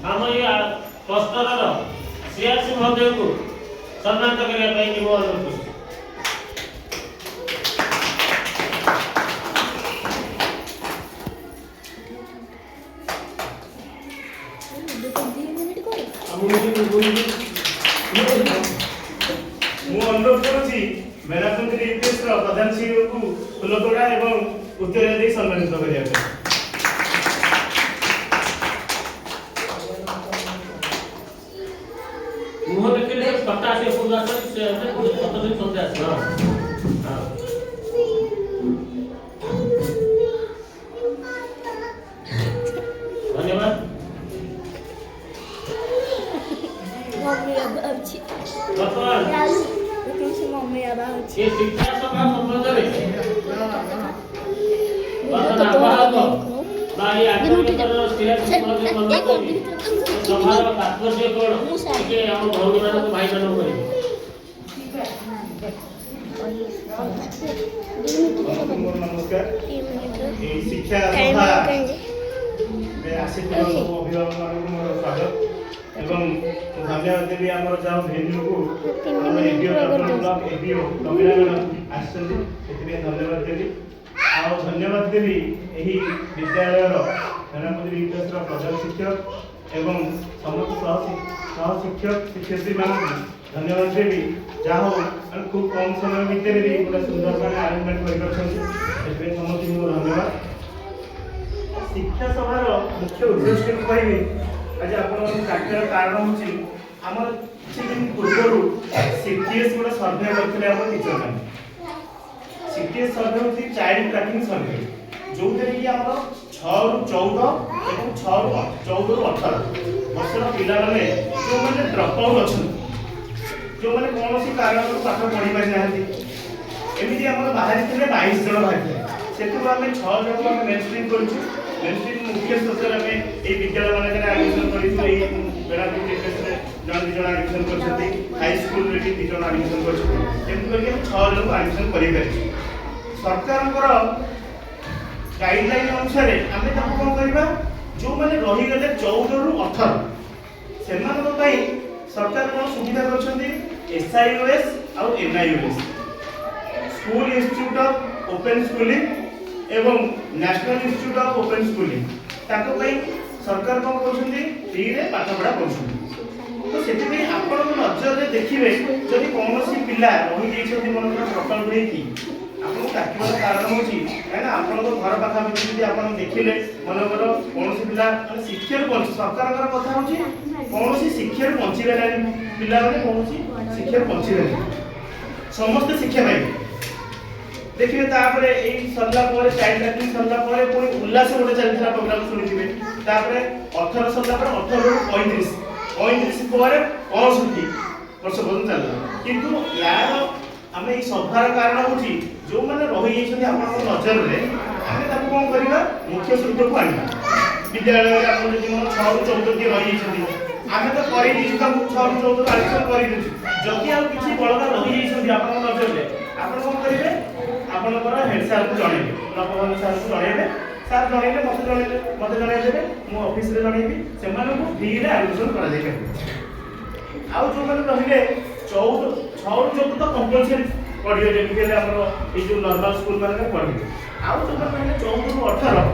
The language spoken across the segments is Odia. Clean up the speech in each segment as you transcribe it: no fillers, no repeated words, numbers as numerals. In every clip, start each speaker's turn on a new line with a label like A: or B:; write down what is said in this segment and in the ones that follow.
A: ଆମ ଏ କ୍ଲଷ୍ଟରର ସିଆରସି ମହୋଦୟଙ୍କୁ ସମ୍ମାନିତ କରିବା ପାଇଁ ମୁଁ ଅନୁରୋଧ କରୁଛି।
B: ମୁଁ ଅନୁରୋଧ କରୁଛି ମେରାକୁଣ୍ଡି ରିକ୍ୱେଷ୍ଟର ପ୍ରଧାନ ଶିକ୍ଷକଙ୍କୁ ଫୁଲତୋଡ଼ା ଏବଂ ଉତ୍ତର ଦେଇ ସମ୍ମାନିତ କରିବା ପାଇଁ।
A: मुह देखिले कटा से पूरा से कत दिन संध्या आसी हां धन्यवाद।
C: मम्मी अब अच्छी
A: वर्तमान
C: लेकिन से मम्मी अब अच्छी
A: ये शिक्षा सभा संबंध रे
C: तो
A: नारी आंदोलन सियासी सभार तात्पर्य कोण के हम भौणी मान भाई मान करे
B: नमस्कार। शिक्षा सभा आसिଥିବା ସବୁ ଅଭିଭାବକମାନଙ୍କୁ ମୋର ସ୍ୱାଗତ ଏବଂ ଧନ୍ୟବାଦ ଦେବି ଆମର ଯାହା ଭେନ୍ୟୁକୁ ଆମ ଏବିଓ ବ୍ଲକ ଏବିଓ ତମିଳନାଡୁ ଆସିଛନ୍ତି ସେଥିପାଇଁ ଧନ୍ୟବାଦ ଦେବି। ଆଉ ଧନ୍ୟବାଦ ଦେବି ଏହି ବିଦ୍ୟାଳୟର ମେରାକୁଣ୍ଡି ରିକ୍ୱେଷ୍ଟର ପ୍ରଧାନ ଶିକ୍ଷକ ଏବଂ ସମସ୍ତ ସହ ଶିକ୍ଷକ ଶିକ୍ଷୟିତ୍ରୀମାନଙ୍କୁ ଧନ୍ୟବାଦ ଦେବି। ଯାହା ହଉ ଆମେ ଖୁବ୍ କମ୍ ସମୟ ଭିତରେ ବି ଗୋଟେ ସୁନ୍ଦର ଭାବେ ଆରେଞ୍ଜମେଣ୍ଟ କରିପାରୁଛନ୍ତି ସେଥିପାଇଁ ସମସ୍ତଙ୍କୁ ମୋର ଧନ୍ୟବାଦ। ଶିକ୍ଷା ସଭାର ମୁଖ୍ୟ ଉଦ୍ଦେଶ୍ୟକୁ କହିବି ଆଜି ଆପଣମାନଙ୍କୁ ଡାକିବାର କାରଣ ହେଉଛି ଆମର କିଛି ଦିନ ପୂର୍ବରୁ ସିଟିଏସ୍ ଗୋଟେ ସର୍ଭେ କରିଥିଲେ ଆମ ଟିଚରମାନେ। ସିଟିଏସ୍ ସର୍ଭେ ହେଉଛି ଚାଇଲ୍ଡ ଟ୍ରାକିଂ ସର୍ଭେ, ଯେଉଁଥିରେ କି ଆମର 6ରୁ 14 ଏବଂ 14ରୁ 18 ବର୍ଷର ପିଲାମାନେ ଯେଉଁମାନେ ଡ୍ରପ୍ ଆଉଟ୍ ଅଛନ୍ତି, ଯେଉଁମାନେ କୌଣସି କାରଣରୁ ପାଠ ପଢ଼ି ପାରିନାହାନ୍ତି, ଏମିତି ଆମର ବାହାରିଥିଲେ 22 ଜଣ ବାହାରିଥିଲେ। ସେଥିରୁ ଆମେ 6 ଜଣଙ୍କୁ ଆମେ ମେନଷ୍ଟ୍ରିମ୍ କରିଛୁ। ମେନଷ୍ଟ୍ରିମ୍ ମୁଖ୍ୟ ସ୍ରୋତରେ ଆମେ ଏଇ ବିଦ୍ୟାଳୟମାନଙ୍କରେ ଆଡମିସନ୍ କରିଛୁ। ଏଇ ମେରାକୁଣ୍ଡି ରିକ୍ୱେଷ୍ଟରେ ଜଣେ 2 ଜଣ ଆଡମିସନ୍ କରିଛନ୍ତି, ହାଇସ୍କୁଲରେ ବି 2 ଜଣ ଆଡମିସନ୍ କରିଛନ୍ତି। ଏମିତି କରିକି ଆମେ 6 ଜଣଙ୍କୁ ଆଡମିସନ୍ କରିପାରିଛୁ। ସରକାରଙ୍କର ଗାଇଡଲାଇନ୍ ଅନୁସାରେ ଆମେ ତାକୁ କ'ଣ କରିବା, ଯେଉଁମାନେ ରହିଗଲେ 14ରୁ 18 ସେମାନଙ୍କ ପାଇଁ ସରକାର କ'ଣ ସୁବିଧା କରିଛନ୍ତି, SIOS ଆଉ NIOS school institute of open schooling ଏବଂ national institute of open schooling ତାଙ୍କ ପାଇଁ ସରକାର କ'ଣ କରୁଛନ୍ତି, ଫ୍ରିରେ ପାଠପଢ଼ା କରୁଛନ୍ତି। ତ ସେଥିପାଇଁ ଆପଣଙ୍କ ନଜରରେ ଦେଖିବେ ଯଦି କୌଣସି ପିଲା ରହିଯାଇଛନ୍ତି ମନେକର ସକାଳୁ ହେଇକି ଆପଣଙ୍କୁ ଡାକିବାର କାରଣ ହେଉଛି କାହିଁକିନା ଆପଣଙ୍କ ଘର ପାଖାପାଖି ଯଦି ଆପଣ ଦେଖିଲେ ମନେକର କୌଣସି ପିଲା ମାନେ ଶିକ୍ଷାରୁ ସରକାରଙ୍କର କଥା ହେଉଛି କୌଣସି ଶିକ୍ଷାରୁ ବଞ୍ଚିବେ ନାହିଁ, ପିଲାମାନେ କୌଣସି ଶିକ୍ଷାରୁ ବଞ୍ଚିବେ ନାହିଁ, ସମସ୍ତେ ଶିକ୍ଷା ପାଇବେ। ଦେଖିବେ ତାପରେ ଏଇ ସରିଲା ପରେ ଚାଇଲ୍ଡ ଟ୍ରାକିଂ ସରିଲା ପରେ ପୁଣି ଉଲ୍ଲାସ ଗୋଟେ ଚାଲିଥିଲା ପ୍ରୋଗ୍ରାମ ଶୁଣିଥିବେ। ତାପରେ 18 ସରିଲା ପରେ 18ରୁ 35 ପରେ 65 ବର୍ଷ ପର୍ଯ୍ୟନ୍ତ ଚାଲିଲା। କିନ୍ତୁ ୟାର ଆମେ ଏଇ ସଭାର କାରଣ ହେଉଛି ଯେଉଁମାନେ ରହିଯାଇଛନ୍ତି ଆପଣଙ୍କ ନଜରରେ ଆମେ ତାକୁ କ'ଣ କରିବା, ମୁଖ୍ୟ ସ୍ରୋତକୁ ଆଣିବା। ବିଦ୍ୟାଳୟରେ ଆପଣ ଯଦି ମୋର 6ରୁ 14 କିଏ ରହିଯାଇଛନ୍ତି ଆମେ ତ କରିଦେଇଛୁ, ତାକୁ 6ରୁ 14 ଆଡମିସନ୍ କରିଦେଇଛୁ। ଯଦି ଆଉ କିଛି ବଳକା ରହିଯାଇଛନ୍ତି ଆପଣଙ୍କ ନଜରରେ ଆପଣ କ'ଣ କରିବେ, ଆପଣଙ୍କର ହେଡ୍ ସାର୍ଙ୍କୁ ଜଣାଇବେ, ଲୋକଭବନ ସାର୍ଙ୍କୁ ଜଣାଇବେ। ସାର୍ ଜଣାଇଲେ ମୋତେ ଜଣାଇଦେବେ, ମୁଁ ଅଫିସରେ ଜଣାଇବି, ସେମାନଙ୍କୁ ଫ୍ରିରେ ଆଡମିସନ୍ କରାଯାଇପାରିବ। ଆଉ ଯେଉଁମାନେ ରହିଲେ 6ରୁ 14 ତ କମ୍ପଲସରି ପଢ଼ିବେ, ଯେମିତି ହେଲେ ଆମର ଏଇ ଯେଉଁ ନର୍ମାଲ ସ୍କୁଲ ମାନଙ୍କରେ ପଢ଼ିବେ। ଆଉ ଯେଉଁମାନେ ରହିଲେ 14ରୁ 18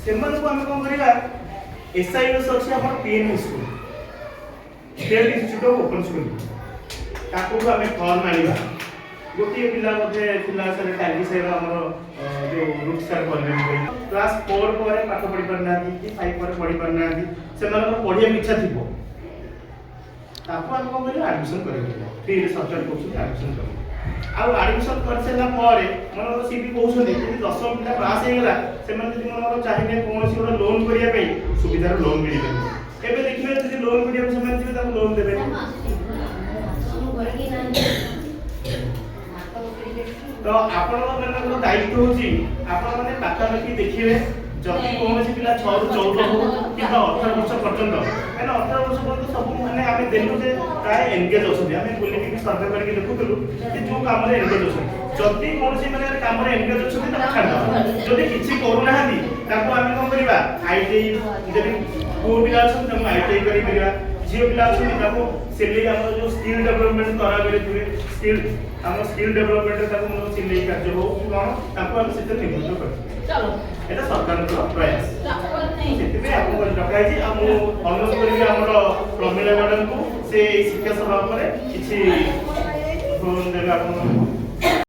B: ସେମାନଙ୍କୁ ଆମେ କ'ଣ କରିବା, SIOS ଅଛି ଆମର PNE school state institute of open schooling, ତାକୁ ଆମେ ଫର୍ମ ଆଣିବା। ଗୋଟିଏ ପିଲା ବୋଧେ ଥିଲା ସାର୍ ଟାଙ୍ଗି ସାହିର ଆମର ଯେଉଁ ରୁଟ୍ ସାର୍ କରିବେ କ୍ଲାସ୍ 4 ପରେ ପାଠ ପଢ଼ି ପାରିନାହାନ୍ତି କି 5 ପରେ ପଢ଼ି ପାରିନାହାନ୍ତି, ସେମାନଙ୍କର ପଢ଼ିବାକୁ ଇଚ୍ଛା ଥିବ, ତାକୁ ଆମେ କ'ଣ କରିବା, ଆଡମିସନ୍ କରାଇପାରିବା। ଫ୍ରିରେ ସରକାର କହୁଛନ୍ତି ଆଡମିସନ୍ କରିବା। ଆଉ ଆଡମିସନ୍ କରିସାରିଲା ପରେ ମନେକର ସିଏ ବି କହୁଛନ୍ତି ଯଦି 10 ପିଲା ପାସ୍ ହେଇଗଲା ସେମାନେ ଯଦି ମନେକର ଚାହିଁବେ କୌଣସି ଗୋଟେ ଲୋନ୍ କରିବା ପାଇଁ ସୁବିଧାରେ ଲୋନ୍ ମିଳିପାରିବ। ଏବେ ଦେଖିବେ ଯଦି ଲୋନ୍ ମିଳିବାକୁ ସେମାନେ ଥିବେ ତାକୁ ଲୋନ୍ ଦେବେ। ତ ଆପଣଙ୍କର ଦାୟିତ୍ୱ ହେଉଛି ଆପଣମାନେ ପାଖାପାଖି ଦେଖିବେ ଯଦି କୌଣସି ପିଲା 6ରୁ 14 ହଉ କିମ୍ବା 18 ବର୍ଷ ପର୍ଯ୍ୟନ୍ତ, କାହିଁକିନା 18 ବର୍ଷ ପର୍ଯ୍ୟନ୍ତ ସବୁ ମାନେ ଆମେ ଦେଲୁ ଯେ ପ୍ରାୟ ଏନଗେଜ୍ ଅଛନ୍ତି। ଆମେ ବୁଲିକି ସର୍ଭେ କରିକି ଦେଖୁଥିଲୁ ଯେ ଯେଉଁ କାମରେ ଏନଗେଜ୍ ଅଛନ୍ତି, ଯଦି କୌଣସି ମାନେ କାମରେ ଏନଗେଜ୍ ଅଛନ୍ତି ତାକୁ ଛାଡ଼ିଦେବା, ଯଦି କିଛି କରୁନାହାନ୍ତି ତାକୁ ଆମେ କ'ଣ କରିବା, ITI ଯଦି पुओ पिला अछन तम आईटीआई करी परिया झियो पिला अछन ताको सिलेई हमर जो स्किल डेवलपमेंट करा बेले थिबे स्किल हमर स्किल डेवलपमेंट ताको सिलेई कार्य हो कि कोन ताको हम सेते नियुक्त कर
D: चलो
B: एटा सरकार को प्रयास
D: नहीं
B: सेते आपको डकाई जी हम अनुरोध करी हमर प्रमिला मैडम को से शिक्षा सभा पर किछि फोन देबे आपन